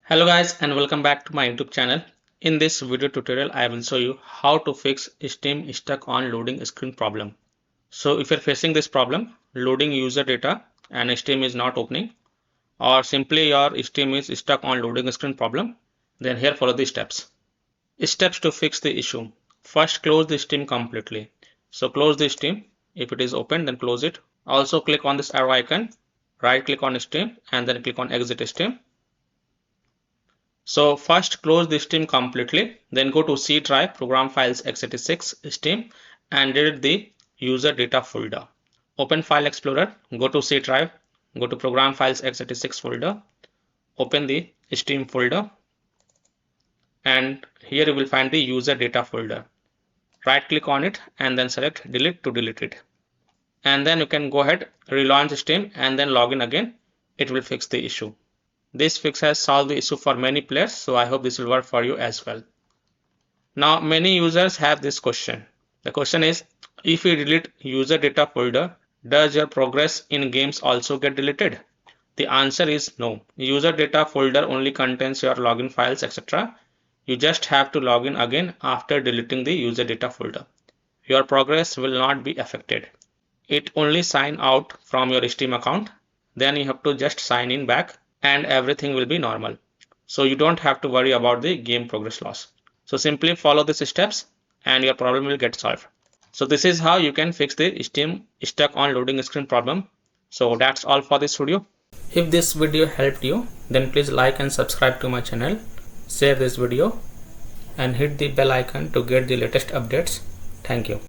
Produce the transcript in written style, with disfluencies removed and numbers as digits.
Hello guys and welcome back to my YouTube channel. In this video tutorial I will show you how to fix Steam stuck on loading screen problem. So if you're facing this problem, loading user data and Steam is not opening, or simply your Steam is stuck on loading screen problem, then here follow the steps. Steps to fix the issue. First, close the Steam completely. So close the Steam. If it is open, then close it. Also click on this arrow icon, right click on Steam and then click on exit Steam. So first close the Steam completely, then go to C drive, program files x86 Steam and delete the user data folder. Open File Explorer, go to C drive, go to program files x86 folder, open the Steam folder and here you will find the user data folder. Right click on it and then select delete to delete it. And then you can go ahead, relaunch Steam and then log in again. It will fix the issue. This fix has solved the issue for many players, so I hope this will work for you as well. Now many users have this question. The question is, if you delete user data folder, does your progress in games also get deleted? The answer is no. User data folder only contains your login files, etc. You just have to log in again after deleting the user data folder. Your progress will not be affected. It only sign out from your Steam account. Then you have to just sign in back and everything will be normal. So you don't have to worry about the game progress loss. So simply follow these steps and your problem will get solved. So this is how you can fix the Steam stuck on loading screen problem. So that's all for this video. If this video helped you, then please like and subscribe to my channel, share this video and hit the bell icon to get the latest updates. Thank you.